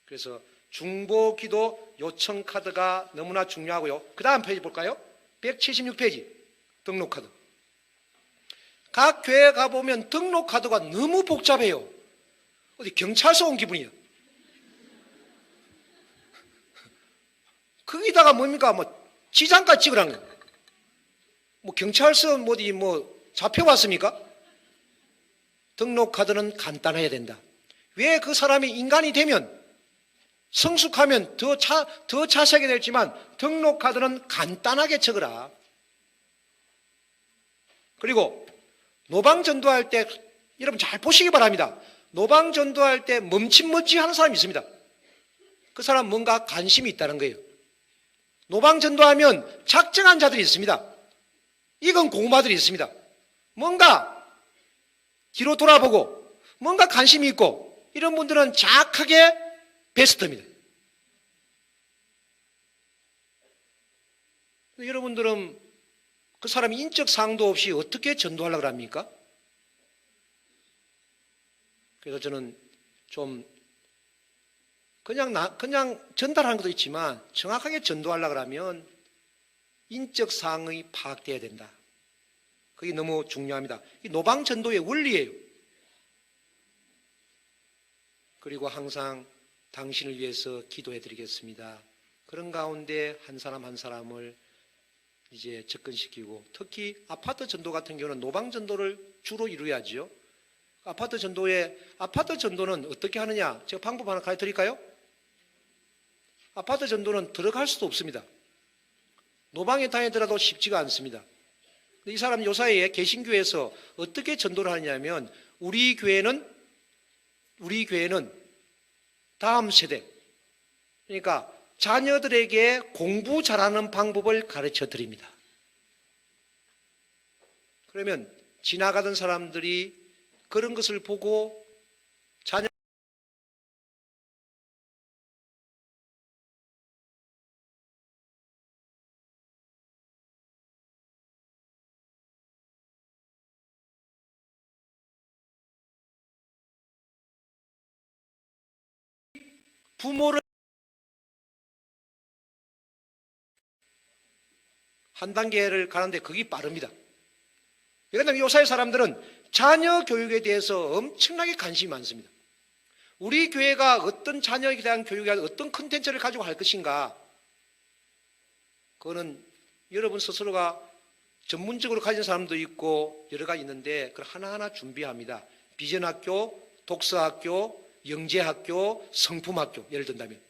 그래서 중보기도 요청 카드가 너무나 중요하고요. 그 다음 페이지 볼까요? 176페이지 등록 카드. 각 교회 가보면 등록 카드가 너무 복잡해요. 어디 경찰서 온 기분이에요. 거기다가 뭡니까? 지장까지 찍으라는 거예요. 경찰서 어디 잡혀왔습니까? 등록 카드는 간단해야 된다. 왜 그 사람이 인간이 되면 성숙하면 더 자세하게 될지만 등록 카드는 간단하게 적으라. 그리고 노방 전도할 때 여러분 잘 보시기 바랍니다. 노방 전도할 때 멈칫멈칫 하는 사람이 있습니다. 그 사람 뭔가 관심이 있다는 거예요. 노방 전도하면 작정한 자들이 있습니다. 이건 고구마들이 있습니다. 뭔가 뒤로 돌아보고 뭔가 관심이 있고 이런 분들은 정확하게 베스트입니다. 여러분들은 그 사람이 인적 사항도 없이 어떻게 전도하려고 합니까? 그래서 저는 좀 그냥 전달하는 것도 있지만 정확하게 전도하려고 하면 인적 사항이 파악돼야 된다. 그게 너무 중요합니다. 이 노방 전도의 원리예요. 그리고 항상 당신을 위해서 기도해 드리겠습니다. 그런 가운데 한 사람 한 사람을 이제 접근시키고, 특히 아파트 전도 같은 경우는 노방 전도를 주로 이루어야죠. 아파트 전도는 어떻게 하느냐? 제가 방법 하나 가르쳐 드릴까요? 아파트 전도는 들어갈 수도 없습니다. 노방에 다니더라도 쉽지가 않습니다. 이 사람 요 사이에 개신교에서 어떻게 전도를 하냐면 우리 교회는 다음 세대, 그러니까 자녀들에게 공부 잘하는 방법을 가르쳐 드립니다. 그러면 지나가던 사람들이 그런 것을 보고 자녀 부모를 한 단계를 가는데 그게 빠릅니다. 그런데 요사의 사람들은 자녀 교육에 대해서 엄청나게 관심이 많습니다. 우리 교회가 어떤 자녀에 대한 교육에 어떤 컨텐츠를 가지고 할 것인가, 그거는 여러분 스스로가 전문적으로 가진 사람도 있고 여러 가지 있는데 그걸 하나하나 준비합니다. 비전학교, 독서학교, 영재학교, 성품학교, 예를 든다면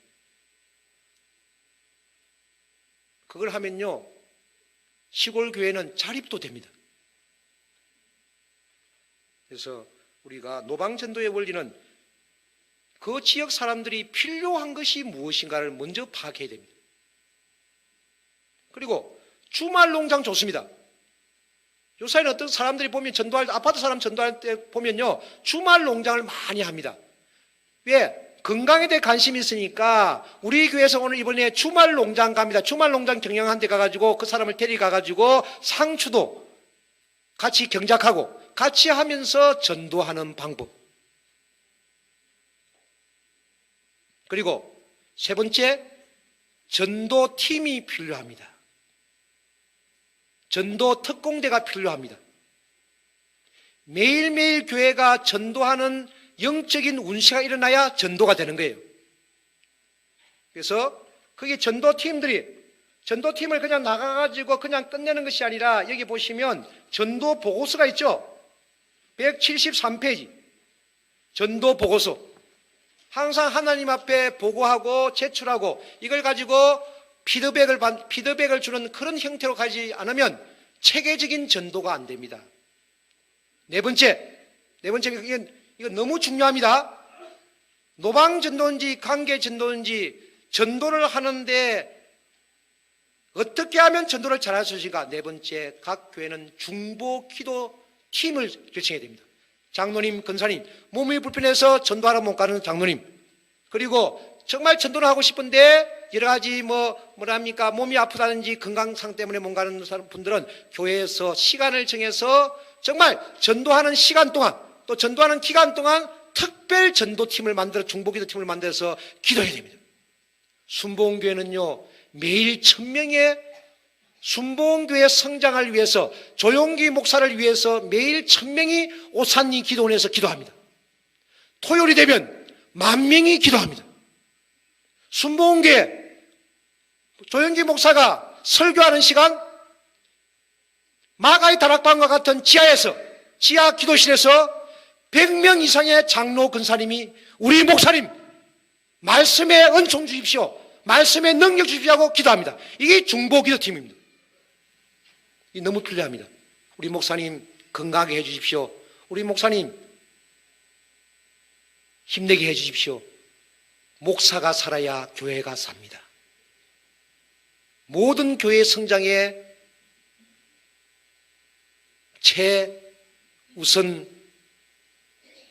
그걸 하면요 시골 교회는 자립도 됩니다. 그래서 우리가 노방전도의 원리는 그 지역 사람들이 필요한 것이 무엇인가를 먼저 파악해야 됩니다. 그리고 주말 농장 좋습니다. 요사이는 어떤 사람들이 보면 전도할 때, 아파트 사람 전도할 때 보면요 주말 농장을 많이 합니다. 왜? 건강에 대해 관심이 있으니까 우리 교회에서 오늘 이번에 주말 농장 갑니다. 주말 농장 경영한 데 가가지고 그 사람을 데려가가지고 상추도 같이 경작하고 같이 하면서 전도하는 방법. 그리고 세 번째, 전도팀이 필요합니다. 전도 특공대가 필요합니다. 매일매일 교회가 전도하는 영적인 운시가 일어나야 전도가 되는 거예요. 그래서 그게 전도팀을 그냥 나가가지고 그냥 끝내는 것이 아니라 여기 보시면 전도 보고서가 있죠. 173페이지. 전도 보고서. 항상 하나님 앞에 보고하고 제출하고 이걸 가지고 피드백을 주는 그런 형태로 가지 않으면 체계적인 전도가 안 됩니다. 네 번째, 이거 너무 중요합니다. 노방 전도인지 관계 전도인지 전도를 하는데 어떻게 하면 전도를 잘할 수 있을까? 네 번째, 각 교회는 중보 기도 팀을 결정해야 됩니다. 장로님, 권사님, 몸이 불편해서 전도하러 못 가는 장로님, 그리고 정말 전도를 하고 싶은데 여러 가지 뭐랍니까 몸이 아프다든지 건강상 때문에 못 가는 분들은 교회에서 시간을 정해서 정말 전도하는 시간 동안 또 전도하는 기간 동안 특별 전도팀을 만들어 중보기도팀을 만들어서 기도해야 됩니다. 순복음교회는요 매일 1000명의 순복음교회 성장을 위해서 조용기 목사를 위해서 매일 1000명이 오산리 기도원에서 기도합니다. 토요일이 되면 10,000명이 기도합니다. 순복음교회 조영기 목사가 설교하는 시간 마가의 다락방과 같은 지하 기도실에서 100명 이상의 장로 근사님이 우리 목사님 말씀에 은총 주십시오, 말씀에 능력 주십시오 하고 기도합니다. 이게 중보기도팀입니다. 이게 너무 필요합니다. 우리 목사님 건강하게 해주십시오, 우리 목사님 힘내게 해주십시오. 목사가 살아야 교회가 삽니다. 모든 교회 성장에 최우선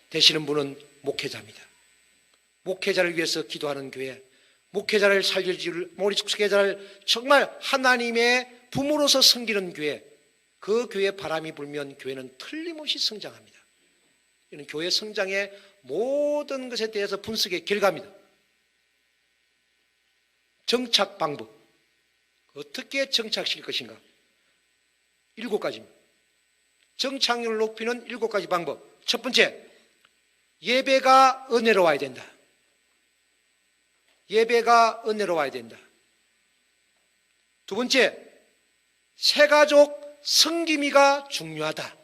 되시는 분은 목회자입니다. 목회자를 위해서 기도하는 교회, 목회자를 살려줄, 목회자를 정말 하나님의 부모로서 섬기는 교회, 그 교회 바람이 불면 교회는 틀림없이 성장합니다. 이는 교회 성장의 모든 것에 대해서 분석의 결과입니다. 정착 방법. 어떻게 정착시킬 것인가? 7가지입니다. 정착률을 높이는 7가지 방법. 첫 번째, 예배가 은혜로워야 된다. 예배가 은혜로워야 된다. 두 번째, 새가족 성김이가 중요하다.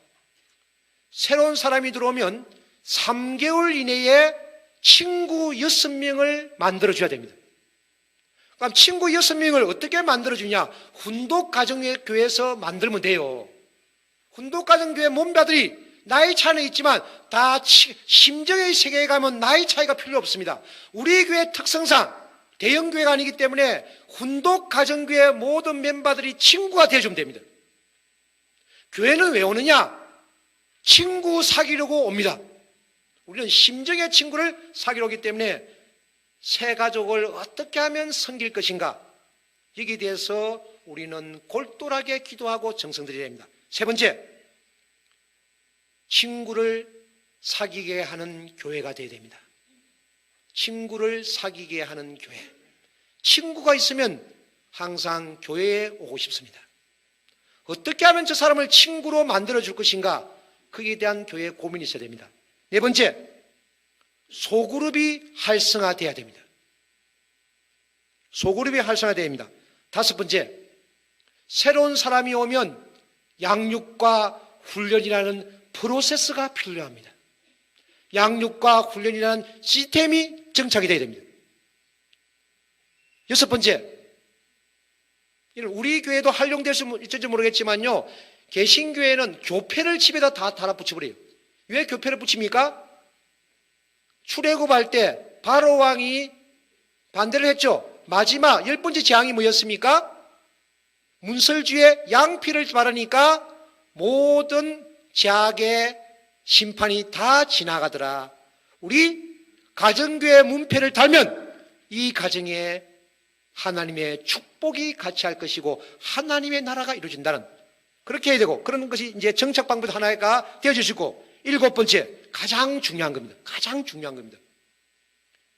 새로운 사람이 들어오면 3개월 이내에 친구 6명을 만들어줘야 됩니다. 그럼 친구 6명을 어떻게 만들어주냐? 훈독가정교회에서 만들면 돼요. 훈독가정교회 몸자들이 나이 차이는 있지만 다 심정의 세계에 가면 나이 차이가 필요 없습니다. 우리 교회 특성상 대형교회가 아니기 때문에 훈독가정교회 모든 멤버들이 친구가 되어주면 됩니다. 교회는 왜 오느냐? 친구 사귀려고 옵니다. 우리는 심정의 친구를 사귀러 오기 때문에 새 가족을 어떻게 하면 섬길 것인가, 여기에 대해서 우리는 골똘하게 기도하고 정성들여야 됩니다. 세 번째, 친구를 사귀게 하는 교회가 되어야 됩니다. 친구를 사귀게 하는 교회. 친구가 있으면 항상 교회에 오고 싶습니다. 어떻게 하면 저 사람을 친구로 만들어줄 것인가? 거기에 대한 교회의 고민이 있어야 됩니다. 네 번째, 소그룹이 활성화돼야 됩니다. 소그룹이 활성화돼야 됩니다. 다섯 번째, 새로운 사람이 오면 양육과 훈련이라는 프로세스가 필요합니다. 양육과 훈련이라는 시스템이 정착이 되어야 됩니다. 여섯 번째, 우리 교회도 활용될 수 있을지 모르겠지만요, 개신교회는 교패를 집에다 다 달아붙여버려요. 왜 교패를 붙입니까? 출애굽할 때 바로왕이 반대를 했죠. 마지막 10번째 재앙이 뭐였습니까? 문설주에 양피를 바르니까 모든 제약의 심판이 다 지나가더라. 우리 가정교회 문패를 달면 이 가정에 하나님의 축복이 같이 할 것이고 하나님의 나라가 이루어진다는, 그렇게 해야 되고, 그런 것이 이제 정착 방법 하나가 되어주시고, 일곱 번째, 가장 중요한 겁니다. 가장 중요한 겁니다.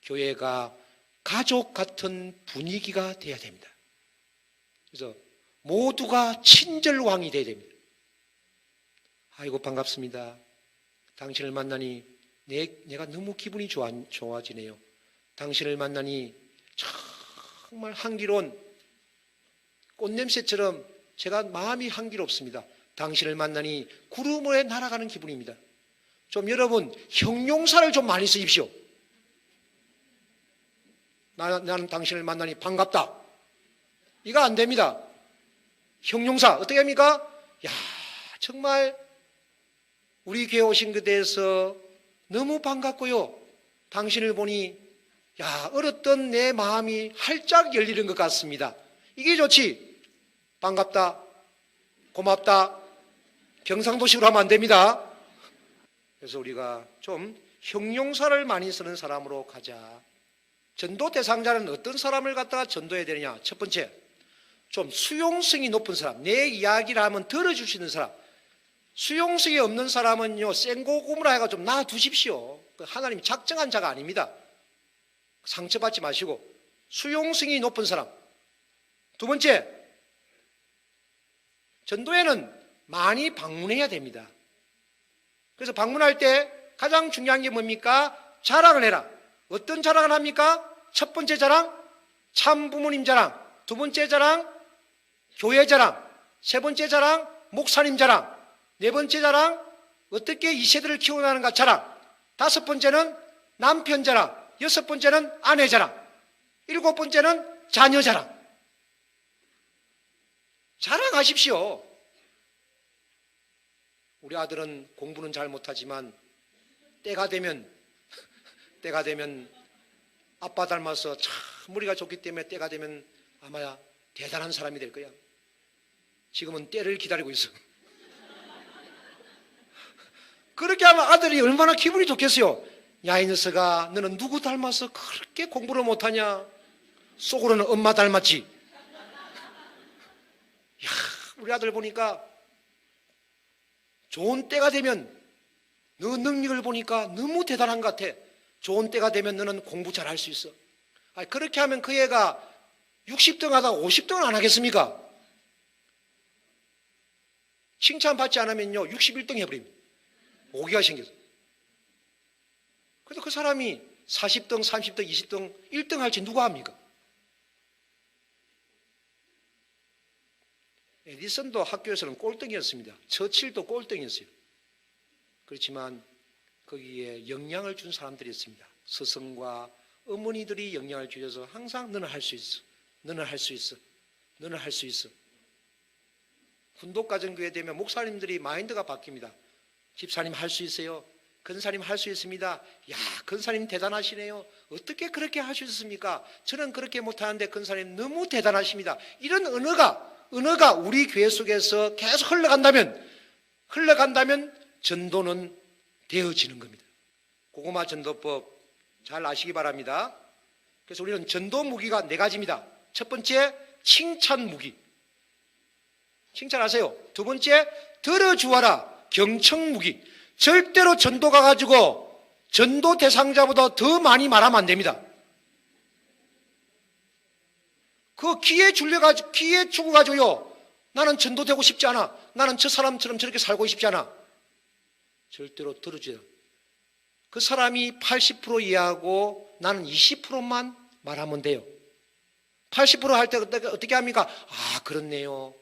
교회가 가족 같은 분위기가 돼야 됩니다. 그래서 모두가 친절왕이 돼야 됩니다. 아이고 반갑습니다. 당신을 만나니 내가 너무 기분이 좋아지네요. 당신을 만나니 정말 향기로운 꽃냄새처럼 제가 마음이 향기롭습니다. 당신을 만나니 구름에 날아가는 기분입니다. 좀 여러분 형용사를 좀 많이 쓰십시오. 나는 당신을 만나니 반갑다. 이거 안 됩니다. 형용사 어떻게 합니까? 야, 정말 우리 교회 오신 것에 대해서 너무 반갑고요. 당신을 보니 야, 얼었던 내 마음이 활짝 열리는 것 같습니다. 이게 좋지. 반갑다, 고맙다, 경상도식으로 하면 안 됩니다. 그래서 우리가 좀 형용사를 많이 쓰는 사람으로 가자. 전도 대상자는 어떤 사람을 갖다가 전도해야 되느냐? 첫 번째, 좀 수용성이 높은 사람, 내 이야기를 하면 들어줄 수 있는 사람. 수용성이 없는 사람은요, 생고구마라 해가 좀 놔두십시오. 하나님이 작정한 자가 아닙니다. 상처받지 마시고 수용성이 높은 사람. 두 번째, 전도회는 많이 방문해야 됩니다. 그래서 방문할 때 가장 중요한 게 뭡니까? 자랑을 해라. 어떤 자랑을 합니까? 첫 번째 자랑, 참 부모님 자랑. 두 번째 자랑, 교회 자랑. 세 번째 자랑, 목사님 자랑. 네 번째 자랑, 어떻게 이 세대를 키워나가는가 자랑. 다섯 번째는 남편 자랑. 여섯 번째는 아내 자랑. 일곱 번째는 자녀 자랑. 자랑하십시오. 우리 아들은 공부는 잘 못하지만 때가 되면 아빠 닮아서 참 머리가 좋기 때문에 때가 되면 아마 대단한 사람이 될 거야. 지금은 때를 기다리고 있어. 그렇게 하면 아들이 얼마나 기분이 좋겠어요. 야, 이 녀석아, 너는 누구 닮아서 그렇게 공부를 못하냐? 속으로는 엄마 닮았지. 야, 우리 아들 보니까 좋은 때가 되면 너 능력을 보니까 너무 대단한 것 같아. 좋은 때가 되면 너는 공부 잘할 수 있어. 그렇게 하면 그 애가 60등 하다가 50등은 안 하겠습니까? 칭찬받지 않으면요 61등 해버립니다. 오기가 생겨서. 그래서 그 사람이 40등, 30등, 20등, 1등 할지 누가 합니까? 에디슨도 학교에서는 꼴등이었습니다. 처칠도 꼴등이었어요. 그렇지만 거기에 영향을 준 사람들이 있습니다. 스승과 어머니들이 영향을 주셔서 항상 너는 할 수 있어. 너는 할 수 있어. 너는 할 수 있어. 훈독가정교회 되면 목사님들이 마인드가 바뀝니다. 집사님 할 수 있어요. 근사님 할 수 있습니다. 야, 근사님 대단하시네요. 어떻게 그렇게 하셨습니까? 저는 그렇게 못하는데 근사님 너무 대단하십니다. 이런 언어가 우리 교회 속에서 계속 흘러간다면 전도는 되어지는 겁니다. 고구마 전도법 잘 아시기 바랍니다. 그래서 우리는 전도 무기가 4가지입니다. 첫 번째, 칭찬 무기. 칭찬하세요. 두 번째, 들어주어라. 경청 무기. 절대로 전도 가가지고 전도 대상자보다 더 많이 말하면 안 됩니다. 그 기회 주고가지고요. 나는 전도되고 싶지 않아. 나는 저 사람처럼 저렇게 살고 싶지 않아. 절대로 들어줘요. 그 사람이 80% 이해하고 나는 20%만 말하면 돼요. 80% 할 때 어떻게 합니까? 아, 그렇네요.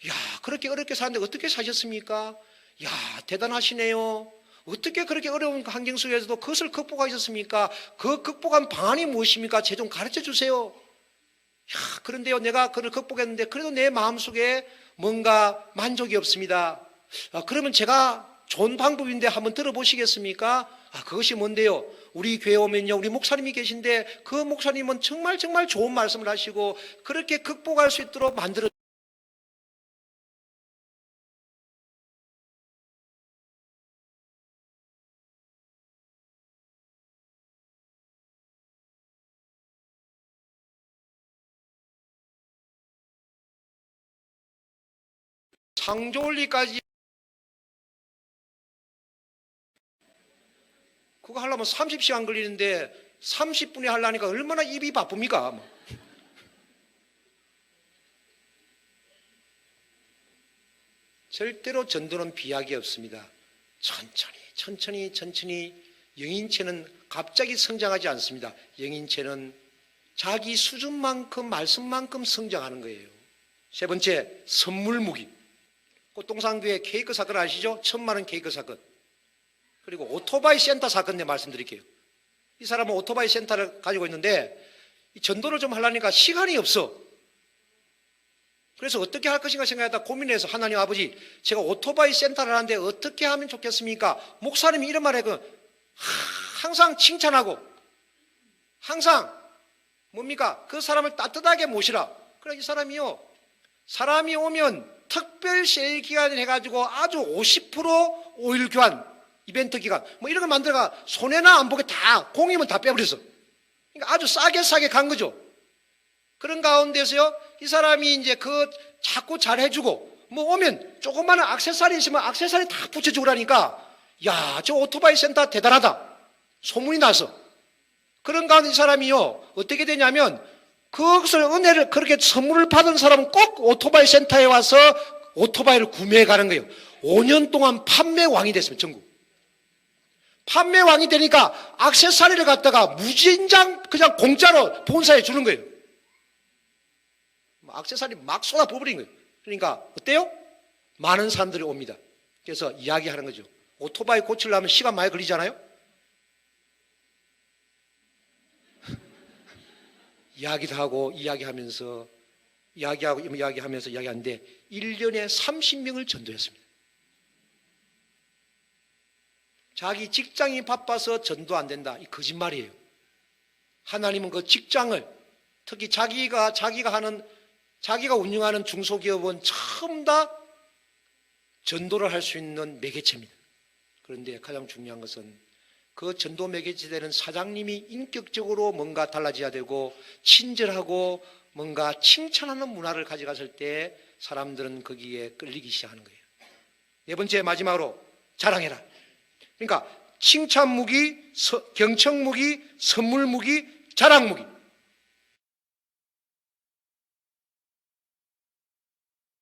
야, 그렇게 어렵게 사는데 어떻게 사셨습니까? 야, 대단하시네요. 어떻게 그렇게 어려운 환경 속에서도 그것을 극복하셨습니까? 그 극복한 방안이 무엇입니까? 제 좀 가르쳐 주세요. 야, 그런데요, 내가 그걸 극복했는데 그래도 내 마음속에 뭔가 만족이 없습니다. 아, 그러면 제가 좋은 방법인데 한번 들어보시겠습니까? 아, 그것이 뭔데요? 우리 교회 오면요, 우리 목사님이 계신데 그 목사님은 정말 좋은 말씀을 하시고 그렇게 극복할 수 있도록 만들어 창조원리까지 그거 하려면 30시간 걸리는데 30분에 하려니까 얼마나 입이 바쁩니까? 절대로 전도는 비약이 없습니다. 천천히 영인체는 갑자기 성장하지 않습니다. 영인체는 자기 수준만큼 말씀만큼 성장하는 거예요. 세 번째, 선물무기. 꽃동산교회 케이크 사건 아시죠? 1,000만 원 케이크 사건. 그리고 오토바이 센터 사건 내 말씀드릴게요. 이 사람은 오토바이 센터를 가지고 있는데 전도를 좀 하려니까 시간이 없어. 그래서 어떻게 할 것인가 생각하다 고민해서 하나님 아버지, 제가 오토바이 센터를 하는데 어떻게 하면 좋겠습니까? 목사님이 이런 말 해요. 항상 칭찬하고 항상 뭡니까? 그 사람을 따뜻하게 모시라. 그래, 이 사람이 오면 특별 세일 기간을 해가지고 아주 50% 오일 교환 이벤트 기간 뭐 이런 걸 만들어가 손해나 안 보게 다 공이면 다 빼버렸어. 그러니까 아주 싸게 간 거죠. 그런 가운데서요, 이 사람이 이제 자꾸 잘 해주고 뭐 오면 조그마한 액세서리 있으면 액세서리 다 붙여주고 그러니까 야, 저 오토바이 센터 대단하다 소문이 나서 그런 가운데 이 사람이요 어떻게 되냐면 그것을 은혜를 그렇게 선물을 받은 사람은 꼭 오토바이 센터에 와서 오토바이를 구매해 가는 거예요. 5년 동안 판매왕이 됐습니다. 전국 판매왕이 되니까 액세서리를 갖다가 무진장 그냥 공짜로 본사에 주는 거예요. 액세서리 막 쏟아 부어버린 거예요. 그러니까 어때요? 많은 사람들이 옵니다. 그래서 이야기하는 거죠. 오토바이 고치려면 시간 많이 걸리잖아요. 이야기도 하고 이야기하면서 이야기하는데 1년에 30명을 전도했습니다. 자기 직장이 바빠서 전도 안 된다. 이 거짓말이에요. 하나님은 그 직장을 특히 자기가 운영하는 중소기업은 처음 다 전도를 할 수 있는 매개체입니다. 그런데 가장 중요한 것은 그 전도 매개체 되는 사장님이 인격적으로 뭔가 달라져야 되고 친절하고 뭔가 칭찬하는 문화를 가져갔을 때 사람들은 거기에 끌리기 시작하는 거예요. 네 번째 마지막으로 자랑해라. 그러니까 칭찬무기, 경청무기, 선물무기, 자랑무기.